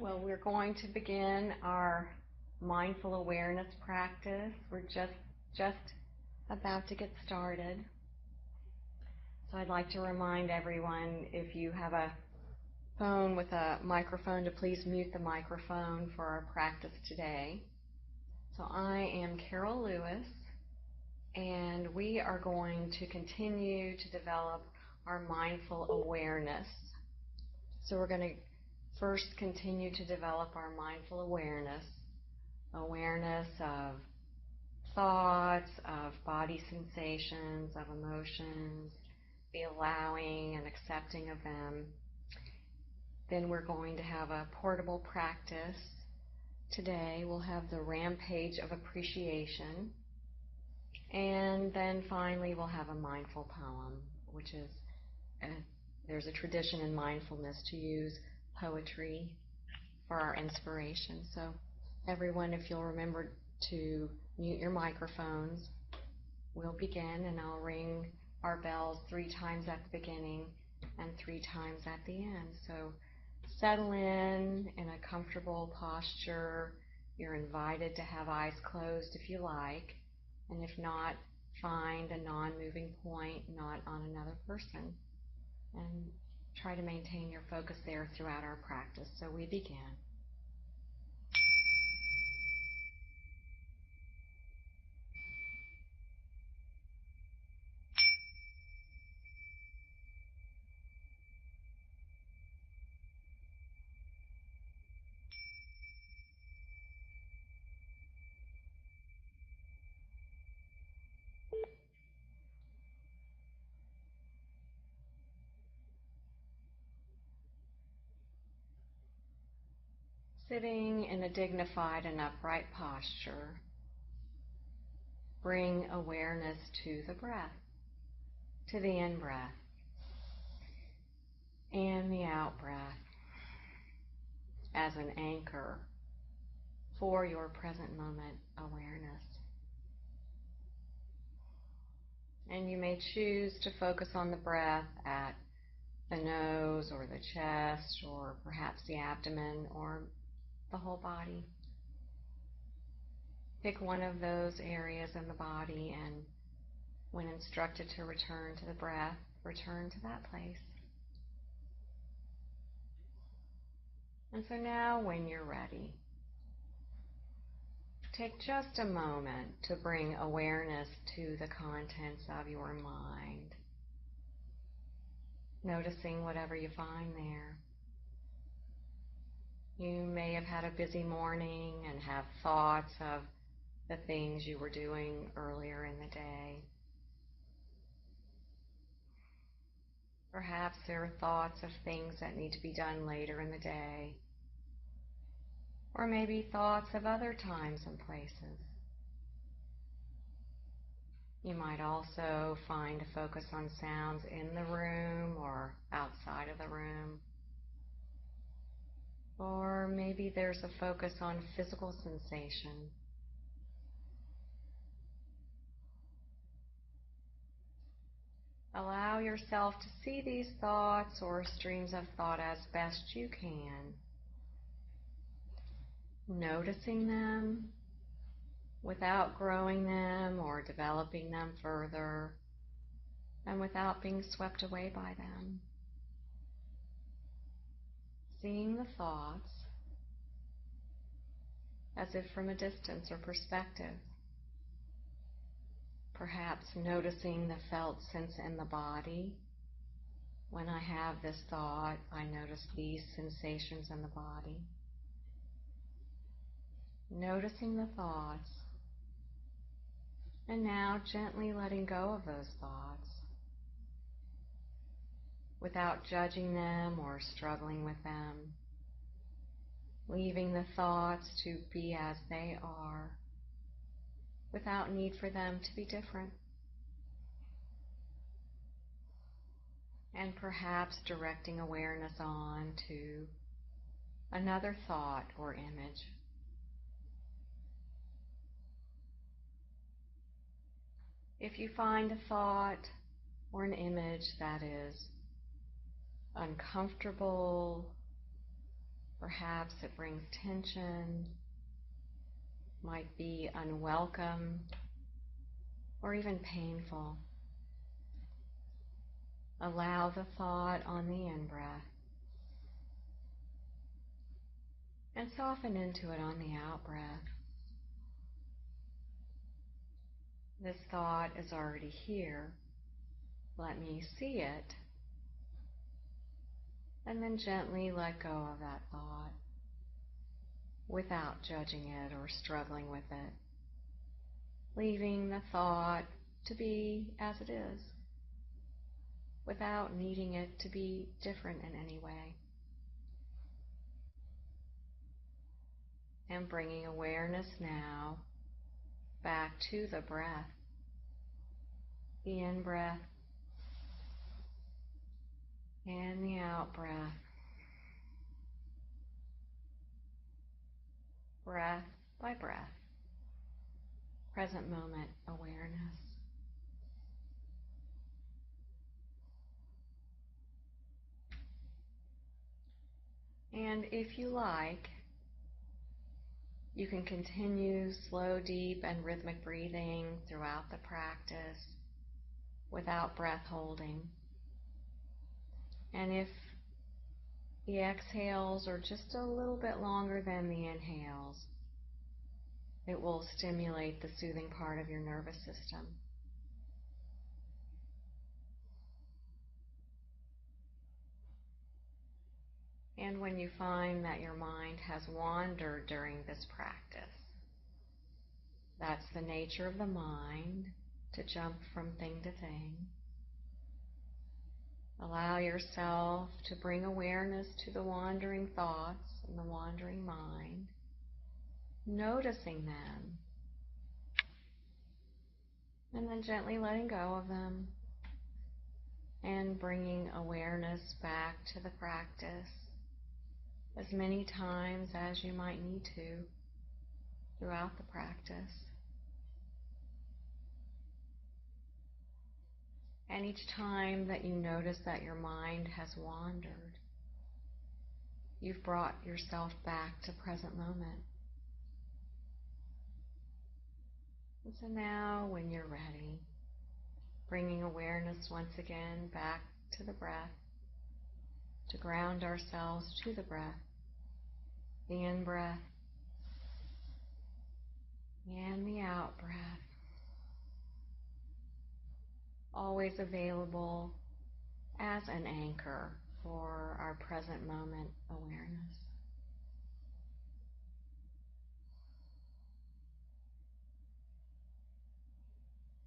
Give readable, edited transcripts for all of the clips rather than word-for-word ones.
Well, we're going to begin our mindful awareness practice. We're just about to get started. So I'd like to remind everyone, if you have a phone with a microphone, to please mute the microphone for our practice today. So I am Carol Lewis, and we are going to continue to develop our mindful awareness. So we're going to first continue to develop our mindful awareness of thoughts, of body sensations, of emotions, the allowing and accepting of them. Then we're going to have a portable practice. Today we'll have the rampage of appreciation. And then finally we'll have a mindful poem, which is, there's a tradition in mindfulness to use poetry for our inspiration. So everyone, if you'll remember to mute your microphones, we'll begin, and I'll ring our bells 3 times at the beginning and 3 times at the end. So settle in a comfortable posture. You're invited to have eyes closed if you like, and if not, find a non-moving point, not on another person, and try to maintain your focus there throughout our practice. So we begin. Sitting in a dignified and upright posture, bring awareness to the breath, to the in-breath and the out-breath as an anchor for your present moment awareness. And you may choose to focus on the breath at the nose or the chest or perhaps the abdomen or the whole body. Pick one of those areas in the body, and when instructed to return to the breath, return to that place. And so now, when you're ready, take just a moment to bring awareness to the contents of your mind, noticing whatever you find there. You may have had a busy morning and have thoughts of the things you were doing earlier in the day. Perhaps there are thoughts of things that need to be done later in the day, or maybe thoughts of other times and places. You might also find a focus on sounds in the room or outside of the room. Or maybe there's a focus on physical sensation. Allow yourself to see these thoughts or streams of thought as best you can, noticing them without growing them or developing them further, and without being swept away by them. Seeing the thoughts as if from a distance or perspective. Perhaps noticing the felt sense in the body. When I have this thought, I notice these sensations in the body. Noticing the thoughts, and now gently letting go of those thoughts without judging them or struggling with them, leaving the thoughts to be as they are, without need for them to be different. And perhaps directing awareness on to another thought or image. If you find a thought or an image that is uncomfortable, Perhaps it brings tension, might be unwelcome, or even painful. Allow the thought on the in-breath and soften into it on the out-breath. This thought is already here. Let me see it, and then gently let go of that thought without judging it or struggling with it, leaving the thought to be as it is, without needing it to be different in any way. And bringing awareness now back to the breath, the in-breath and the out-breath, breath by breath, present moment awareness. And if you like, you can continue slow, deep, and rhythmic breathing throughout the practice without breath holding. And if the exhales are just a little bit longer than the inhales, it will stimulate the soothing part of your nervous system. And when you find that your mind has wandered during this practice, that's the nature of the mind, to jump from thing to thing. Allow yourself to bring awareness to the wandering thoughts and the wandering mind, noticing them, and then gently letting go of them and bringing awareness back to the practice as many times as you might need to throughout the practice. And each time that you notice that your mind has wandered, you've brought yourself back to present moment. And so now, when you're ready, bringing awareness once again back to the breath, to ground ourselves to the breath, the in-breath and the out-breath, always available as an anchor for our present moment awareness.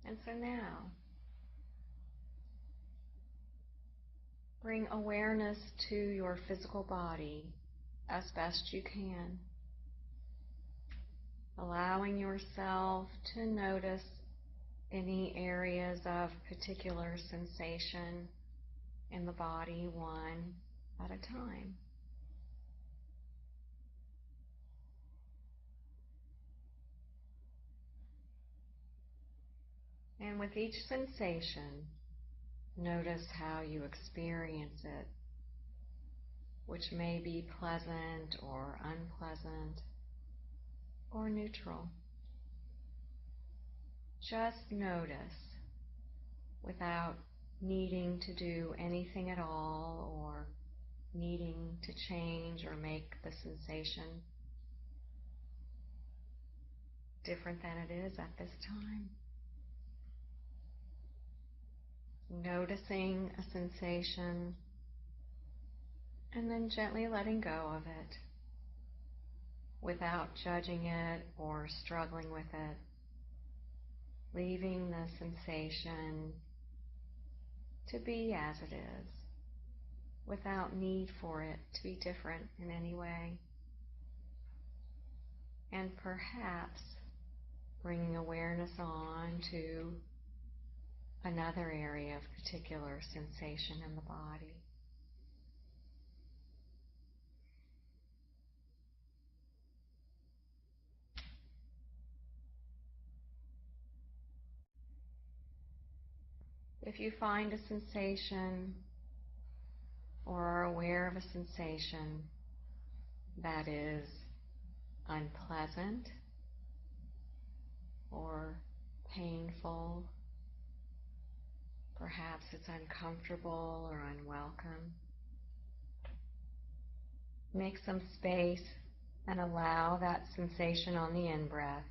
And so now, bring awareness to your physical body as best you can, allowing yourself to notice any areas of particular sensation in the body, one at a time. And with each sensation, notice how you experience it, which may be pleasant or unpleasant or neutral. Just notice without needing to do anything at all or needing to change or make the sensation different than it is at this time. Noticing a sensation and then gently letting go of it without judging it or struggling with it, leaving the sensation to be as it is without need for it to be different in any way. And perhaps bringing awareness on to another area of particular sensation in the body. If you find a sensation or are aware of a sensation, that is unpleasant or painful. Perhaps it's uncomfortable or unwelcome. Make some space and allow that sensation on the in-breath.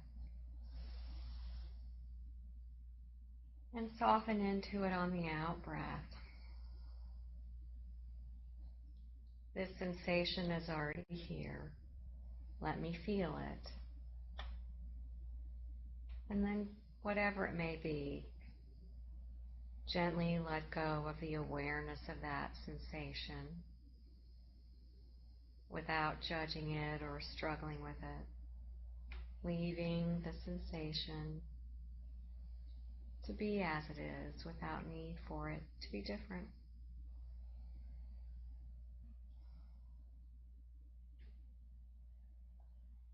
And soften into it on the out-breath. This sensation is already here. Let me feel it. And then, whatever it may be, gently let go of the awareness of that sensation without judging it or struggling with it. Leaving the sensation to be as it is without need for it to be different.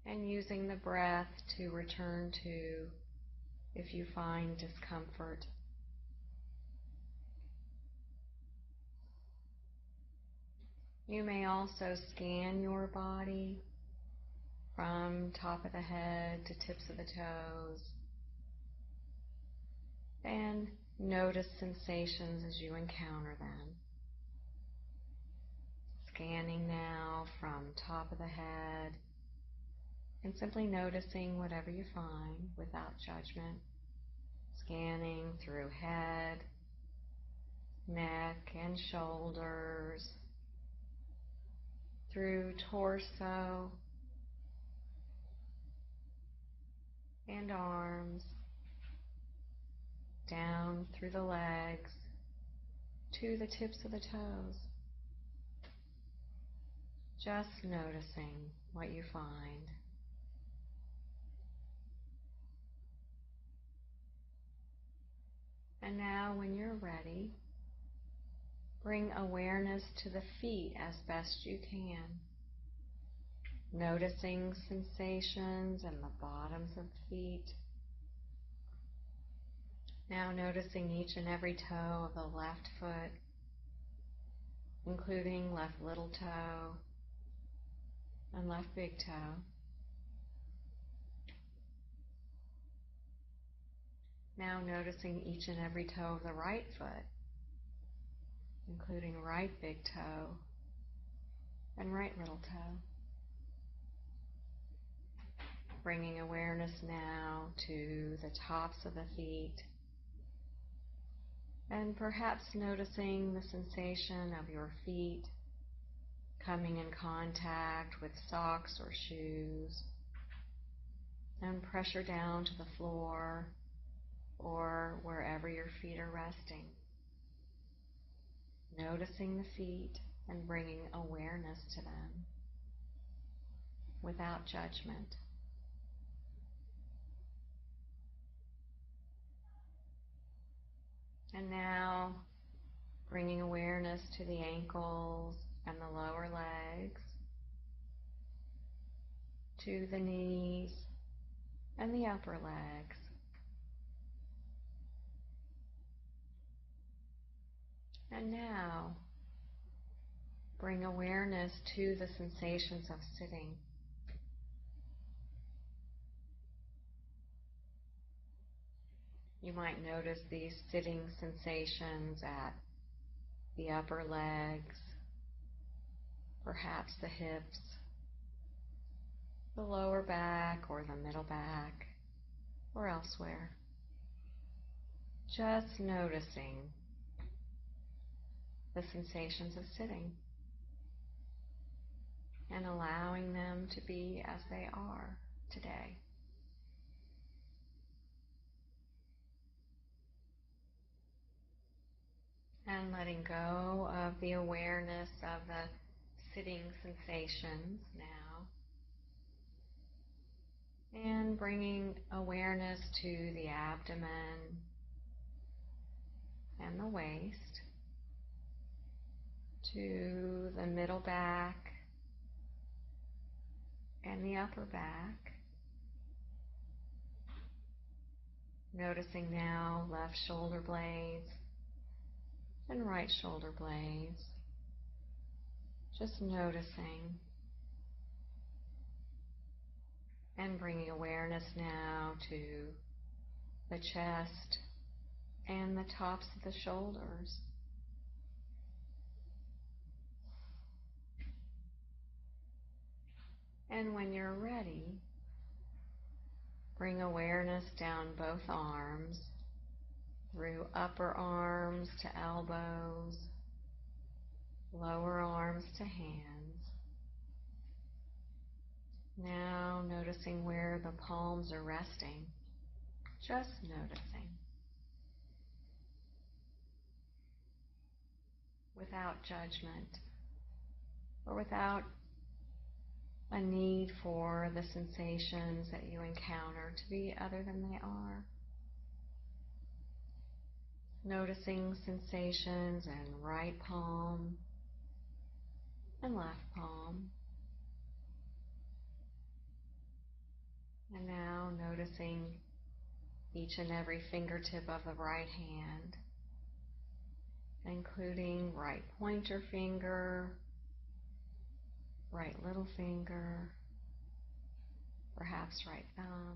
And using the breath to return to if you find discomfort. You may also scan your body from top of the head to tips of the toes and notice sensations as you encounter them. Scanning now from top of the head and simply noticing whatever you find without judgment. Scanning through head, neck and shoulders, through torso and arms, down through the legs to the tips of the toes. Just noticing what you find. And now when you're ready, bring awareness to the feet as best you can. Noticing sensations in the bottoms of the feet. Now noticing each and every toe of the left foot, including left little toe and left big toe. Now noticing each and every toe of the right foot, including right big toe and right little toe. Bringing awareness now to the tops of the feet and perhaps noticing the sensation of your feet coming in contact with socks or shoes and pressure down to the floor or wherever your feet are resting. Noticing the feet and bringing awareness to them without judgment. And now bringing awareness to the ankles and the lower legs, to the knees and the upper legs. And now bring awareness to the sensations of sitting. You might notice these sitting sensations at the upper legs, perhaps the hips, the lower back or the middle back, or elsewhere. Just noticing the sensations of sitting and allowing them to be as they are today. And letting go of the awareness of the sitting sensations now. And bringing awareness to the abdomen and the waist, to the middle back and the upper back. Noticing now left shoulder blades and right shoulder blades. Just noticing And bringing awareness now to the chest and the tops of the shoulders. And when you're ready, bring awareness down both arms, through upper arms to elbows, lower arms to hands. Now noticing where the palms are resting, just noticing, without judgment or without a need for the sensations that you encounter to be other than they are. Noticing sensations in right palm and left palm. And now noticing each and every fingertip of the right hand, including right pointer finger, right little finger, perhaps right thumb.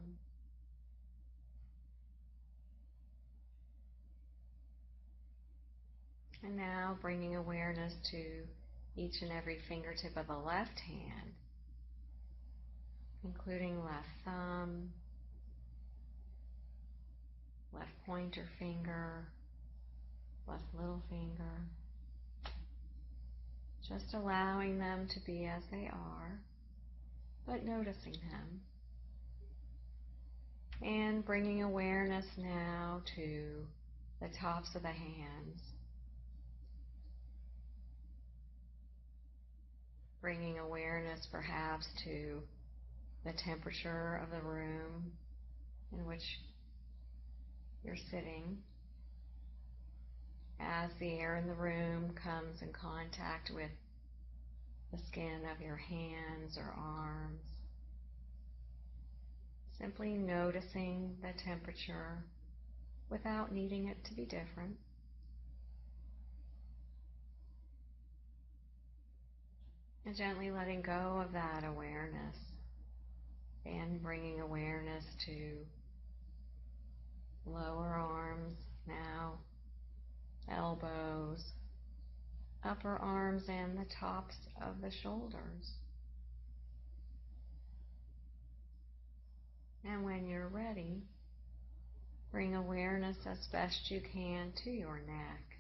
And now bringing awareness to each and every fingertip of the left hand, including left thumb, left pointer finger, left little finger. Just allowing them to be as they are, but noticing them. And bringing awareness now to the tops of the hands. Bringing awareness perhaps to the temperature of the room in which you're sitting. As the air in the room comes in contact with the skin of your hands or arms, simply noticing the temperature without needing it to be different. And gently letting go of that awareness and bringing awareness to lower arms now, elbows, upper arms, and the tops of the shoulders. And when you're ready, bring awareness as best you can to your neck,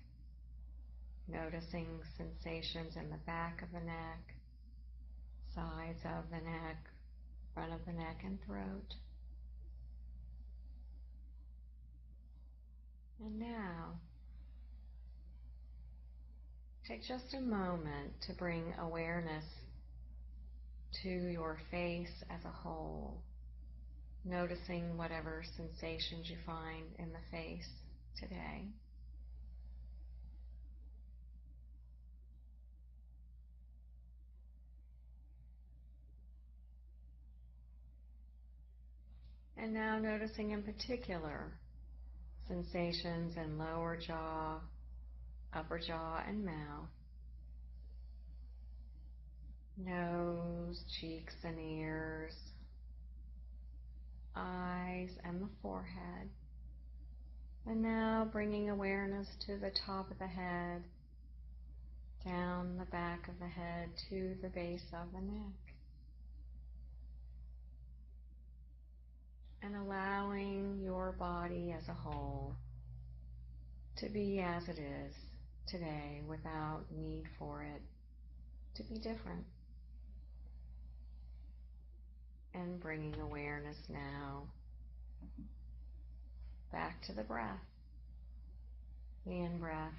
noticing sensations in the back of the neck, sides of the neck, front of the neck, and throat. And now, take just a moment to bring awareness to your face as a whole, noticing whatever sensations you find in the face today. And now noticing in particular sensations in lower jaw, upper jaw, and mouth, nose, cheeks and ears, eyes and the forehead. And now bringing awareness to the top of the head, down the back of the head to the base of the neck. And allowing your body as a whole to be as it is today without need for it to be different. And bringing awareness now back to the breath. The in-breath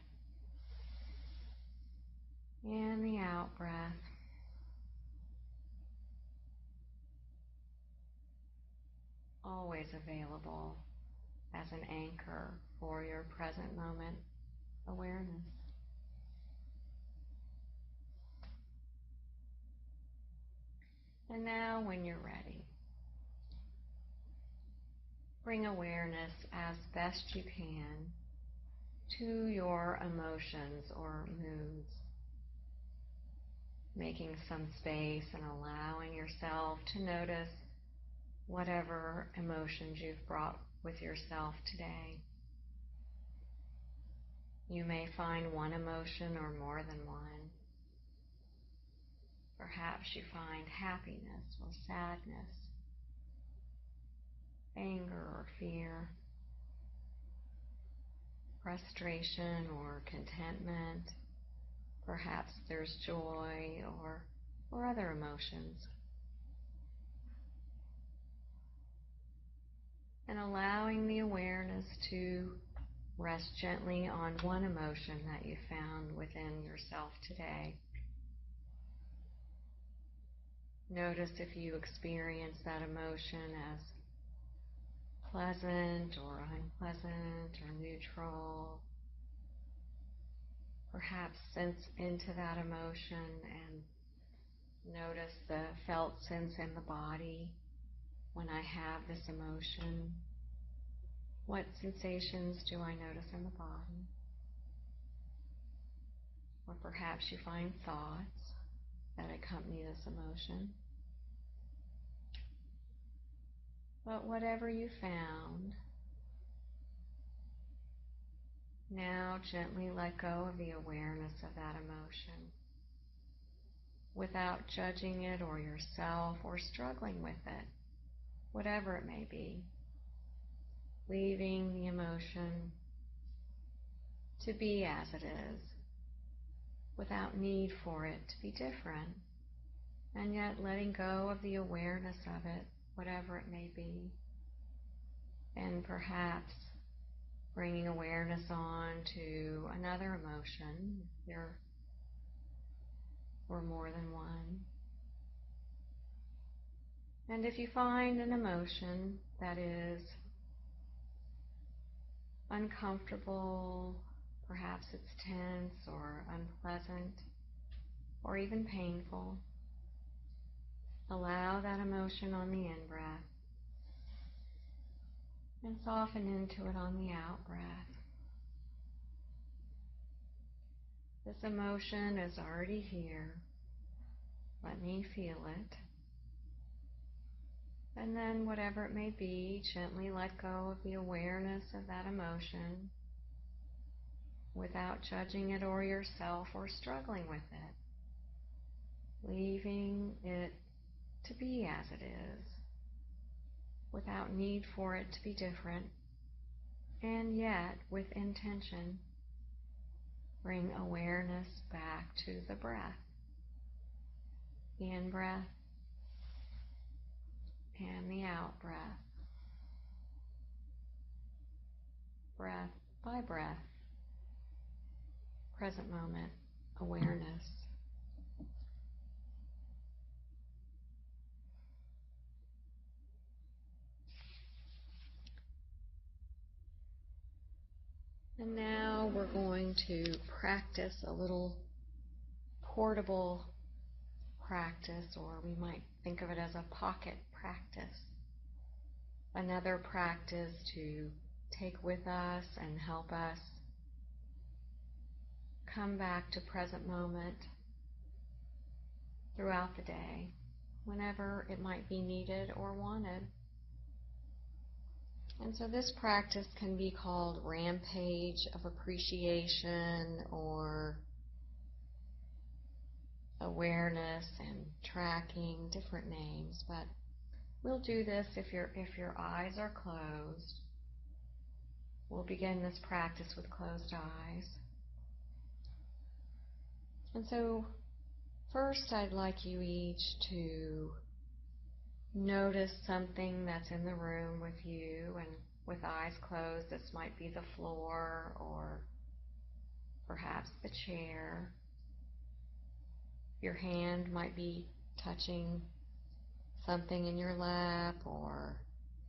and the out-breath. Always available as an anchor for your present moment awareness. And now when you're ready, bring awareness as best you can to your emotions or moods, making some space and allowing yourself to notice whatever emotions you've brought with yourself today. You may find one emotion or more than one. Perhaps you find happiness or sadness, anger or fear, frustration or contentment. Perhaps there's joy or other emotions. And allowing the awareness to rest gently on one emotion that you found within yourself today. Notice if you experience that emotion as pleasant or unpleasant or neutral. Perhaps sense into that emotion and notice the felt sense in the body when I have this emotion. What sensations do I notice in the body? Or perhaps you find thoughts that accompany this emotion. But whatever you found, now gently let go of the awareness of that emotion without judging it or yourself or struggling with it, whatever it may be. Leaving the emotion to be as it is, without need for it to be different, and yet letting go of the awareness of it, whatever it may be, and perhaps bringing awareness on to another emotion, if there were more than one. And if you find an emotion that is uncomfortable, perhaps it's tense or unpleasant or even painful, allow that emotion on the in-breath and soften into it on the out-breath. This emotion is already here. Let me feel it. And then whatever it may be, gently let go of the awareness of that emotion without judging it or yourself or struggling with it. Leaving it to be as it is, without need for it to be different, and yet with intention, bring awareness back to the breath, the in-breath and the out-breath, breath by breath, present moment awareness. And now we're going to practice a little portable practice, or we might think of it as a pocket practice. Another practice to take with us and help us come back to present moment throughout the day, whenever it might be needed or wanted. And so this practice can be called rampage of appreciation or awareness and tracking, different names, but we'll do this if your eyes are closed. We'll begin this practice with closed eyes. And so first I'd like you each to notice something that's in the room with you, and with eyes closed, this might be the floor or perhaps the chair. Your hand might be touching something in your lap or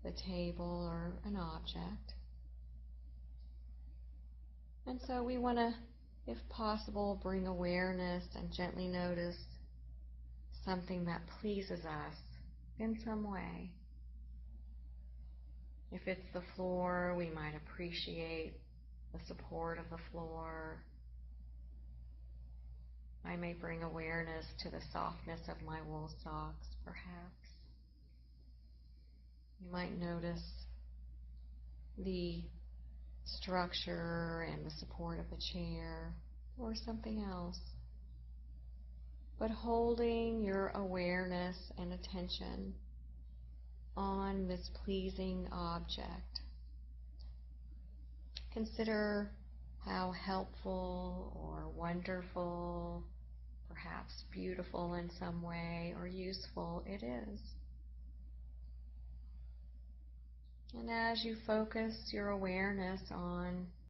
the table or an object. And so we want to, if possible, bring awareness and gently notice something that pleases us in some way. If it's the floor, we might appreciate the support of the floor. I may bring awareness to the softness of my wool socks, perhaps. You might notice the structure and the support of a chair or something else. But holding your awareness and attention on this pleasing object. Consider how helpful or wonderful, perhaps beautiful in some way, or useful it is. And as you focus your awareness on